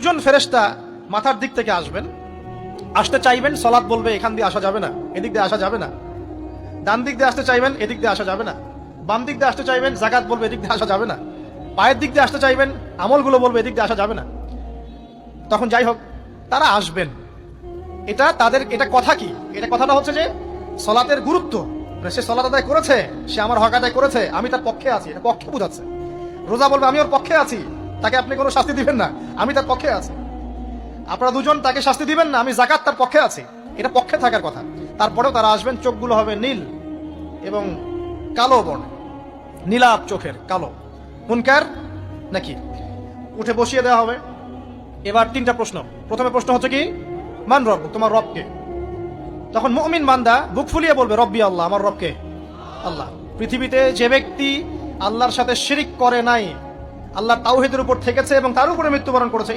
দুজন ফেরেশতা মাথার দিক থেকে আসবেন, আসতে চাইবেন, সালাত বলবে এখান দিয়ে আসা যাবে না, এদিক দিয়ে আসা যাবে না। ডান দিক দিয়ে আসতে চাইবেন, এদিক দিয়ে আসা যাবে না। বাম দিক দিয়ে আসতে চাইবেন, যাকাত বলবে এদিক দিয়ে আসা যাবে না। পায়ের দিক দিয়ে আসতে চাইবেন, আমলগুলো বলবে এদিক দিয়ে আসা যাবে না। তখন যাই হোক, তারা আসবেন। এটা তাদের, এটা কথা কি, এটা কথাটা হচ্ছে যে সলাতের গুরুত্ব, মানে সে সলাত আদায় করেছে, সে আমার হক আদায় করেছে, আমি তার পক্ষে আছি, এটা পক্ষে বোঝাচ্ছে। রোজা বলবে আমি ওর পক্ষে আছি, তাকে আপনি কোনো শাস্তি দিবেন না, আমি তার পক্ষে আছি। আপনারা দুজন তাকে শাস্তি দিবেন না, আমি যাকাত তার পক্ষে আছি, এটা পক্ষে থাকার কথা। তারপরেও তারা আসবেন, চোখগুলো হবে নীল এবং কালো বর্ণ, নীলাভ চোখের, কালো। মুনকার নাকি উঠে বসিয়ে দেওয়া হবে। এবার তিনটা প্রশ্ন। প্রথমে প্রশ্ন হচ্ছে কি, মান রব, তোমার রবকে? তখন মুমিন বান্দা বুক ফুলিয়ে বলবে রব্বি আল্লাহ, আমার রবকে আল্লাহ। পৃথিবীতে যে ব্যক্তি আল্লাহর সাথে শিরিক করে নাই, আল্লাহর তাওহীদের উপর থেকেছে এবং তার উপরে মৃত্যুবরণ করেছে,